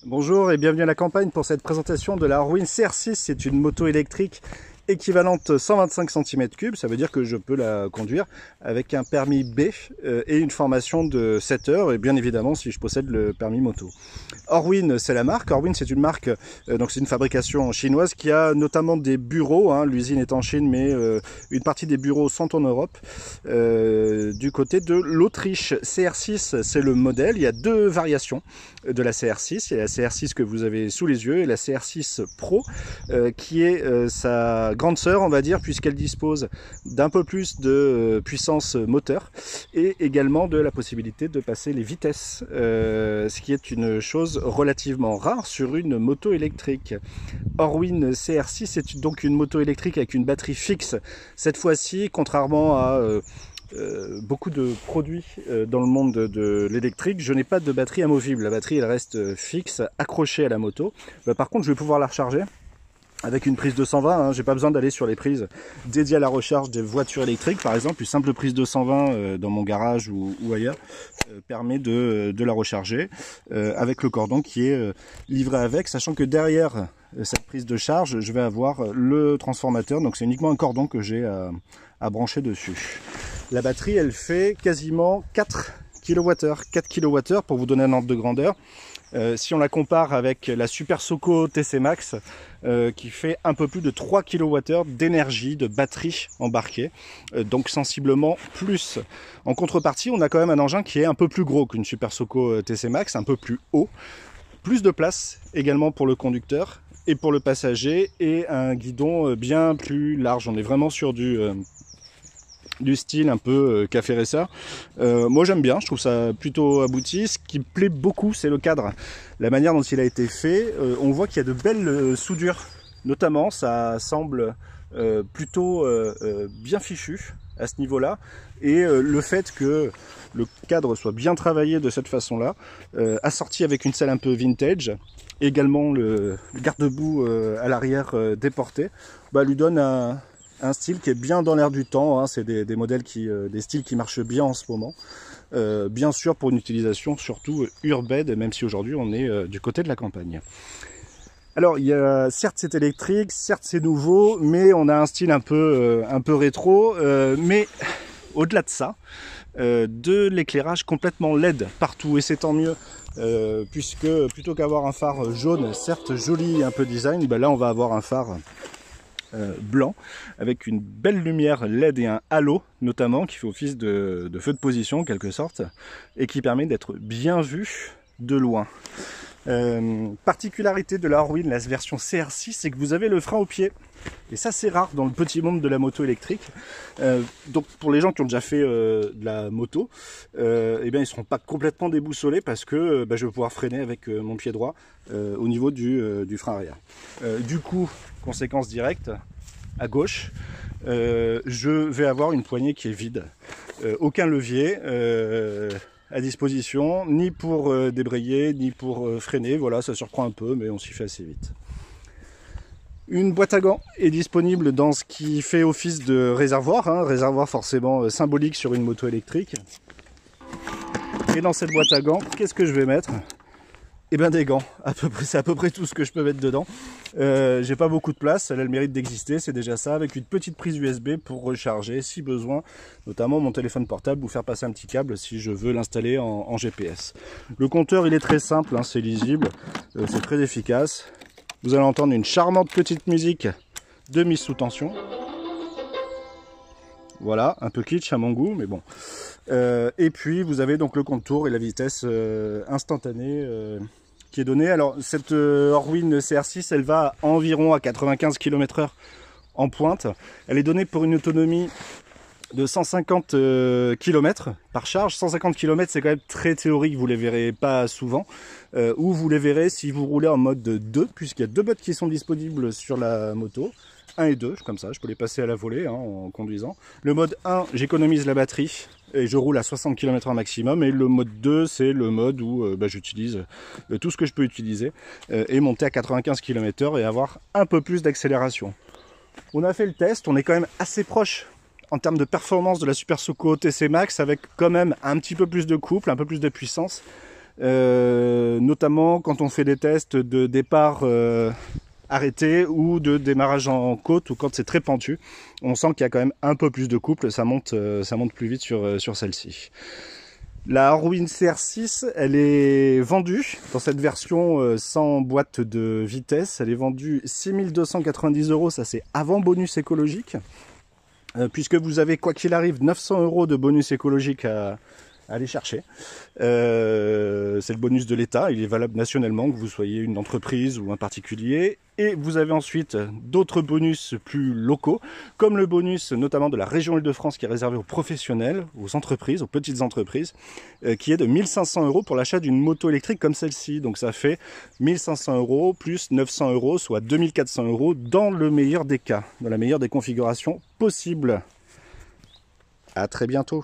Bonjour et bienvenue à la campagne pour cette présentation de la Horween CR6. C'est une moto électrique équivalente 125 cm3, ça veut dire que je peux la conduire avec un permis B et une formation de 7 heures, et bien évidemment si je possède le permis moto. Horween, c'est la marque. Horween, c'est une marque, donc c'est une fabrication chinoise qui a notamment des bureaux, l'usine est en Chine, mais une partie des bureaux sont en Europe, du côté de l'Autriche. CR6, c'est le modèle. Il y a deux variations de la CR6. Il y a la CR6 que vous avez sous les yeux et la CR6 Pro, qui est sa grande sœur, on va dire, puisqu'elle dispose d'un peu plus de puissance moteur et également de la possibilité de passer les vitesses, ce qui est une chose relativement rare sur une moto électrique. Horween CR6 est donc une moto électrique avec une batterie fixe. Cette fois-ci, contrairement à beaucoup de produits dans le monde de l'électrique, je n'ai pas de batterie amovible. La batterie, elle reste fixe, accrochée à la moto. Par contre, je vais pouvoir la recharger avec une prise 220, j'ai pas besoin d'aller sur les prises dédiées à la recharge des voitures électriques. Par exemple, une simple prise 220 dans mon garage ou ailleurs permet de la recharger avec le cordon qui est livré avec, sachant que derrière cette prise de charge, je vais avoir le transformateur, donc c'est uniquement un cordon que j'ai à brancher dessus. La batterie, elle fait quasiment 4 kWh. 4 kWh pour vous donner un ordre de grandeur. Si on la compare avec la Super Soco TC Max, qui fait un peu plus de 3 kWh d'énergie, de batterie embarquée, donc sensiblement plus. En contrepartie, on a quand même un engin qui est un peu plus gros qu'une Super Soco TC Max, un peu plus haut, plus de place également pour le conducteur et pour le passager, et un guidon bien plus large. On est vraiment sur du style un peu café racer. Moi j'aime bien, je trouve ça plutôt abouti. Ce qui me plaît beaucoup, c'est le cadre, la manière dont il a été fait. On voit qu'il y a de belles soudures, notamment ça semble plutôt bien fichu à ce niveau là, et le fait que le cadre soit bien travaillé de cette façon là, assorti avec une selle un peu vintage, également le garde-boue à l'arrière déporté, lui donne un style qui est bien dans l'air du temps. C'est des modèles des styles qui marchent bien en ce moment. Bien sûr pour une utilisation surtout urbaine, même si aujourd'hui on est du côté de la campagne. Alors certes c'est électrique, certes c'est nouveau, mais on a un style un peu rétro, mais au-delà de ça, de l'éclairage complètement LED partout, et c'est tant mieux. Puisque plutôt qu'avoir un phare jaune, certes joli, un peu design, là on va avoir un phare blanc avec une belle lumière LED et un halo notamment qui fait office de feu de position en quelque sorte, et qui permet d'être bien vu de loin. Particularité de la Horween, la version CR6, c'est que vous avez le frein au pied, et ça c'est rare dans le petit monde de la moto électrique. Donc pour les gens qui ont déjà fait de la moto, eh bien ils ne seront pas complètement déboussolés, parce que je vais pouvoir freiner avec mon pied droit au niveau du frein arrière. Du coup, conséquence directe, à gauche, je vais avoir une poignée qui est vide, aucun levier à disposition, ni pour débrayer, ni pour freiner. Voilà, ça surprend un peu, mais on s'y fait assez vite. Une boîte à gants est disponible dans ce qui fait office de réservoir, réservoir forcément symbolique sur une moto électrique. Et dans cette boîte à gants, qu'est-ce que je vais mettre ? Eh bien des gants, c'est à peu près tout ce que je peux mettre dedans. J'ai pas beaucoup de place, elle a le mérite d'exister, c'est déjà ça, avec une petite prise USB pour recharger si besoin, notamment mon téléphone portable, ou faire passer un petit câble si je veux l'installer en GPS. Le compteur, il est très simple, c'est lisible, c'est très efficace. Vous allez entendre une charmante petite musique de mise sous tension. Voilà, un peu kitsch à mon goût, mais bon. Et puis vous avez donc le compte-tours et la vitesse instantanée qui est donnée. Alors cette Horween CR6, elle va environ à 95 km/h en pointe. Elle est donnée pour une autonomie de 150 km par charge. 150 km, c'est quand même très théorique, vous ne les verrez pas souvent. Ou vous les verrez si vous roulez en mode 2, puisqu'il y a deux modes qui sont disponibles sur la moto. 1 et 2, comme ça, je peux les passer à la volée en conduisant. Le mode 1, j'économise la batterie et je roule à 60 km/h maximum. Et le mode 2, c'est le mode où j'utilise tout ce que je peux utiliser et monter à 95 km/h et avoir un peu plus d'accélération. On a fait le test, on est quand même assez proche en termes de performance de la Super Soco TC Max, avec quand même un petit peu plus de couple, un peu plus de puissance. notamment quand on fait des tests de départ arrêté ou de démarrage en côte ou quand c'est très pentu. On sent qu'il y a quand même un peu plus de couple, ça monte plus vite sur celle-ci. La Harwin CR6, elle est vendue dans cette version sans boîte de vitesse. Elle est vendue 6 290 €, ça c'est avant bonus écologique. Puisque vous avez, quoi qu'il arrive, 900 € de bonus écologique à aller chercher. C'est le bonus de l'État, il est valable nationalement, que vous soyez une entreprise ou un particulier. Et vous avez ensuite d'autres bonus plus locaux, comme le bonus notamment de la région Île-de-France qui est réservé aux professionnels, aux entreprises, aux petites entreprises, qui est de 1500 € pour l'achat d'une moto électrique comme celle-ci. Donc ça fait 1500 € plus 900 €, soit 2400 € dans le meilleur des cas, dans la meilleure des configurations possibles. À très bientôt.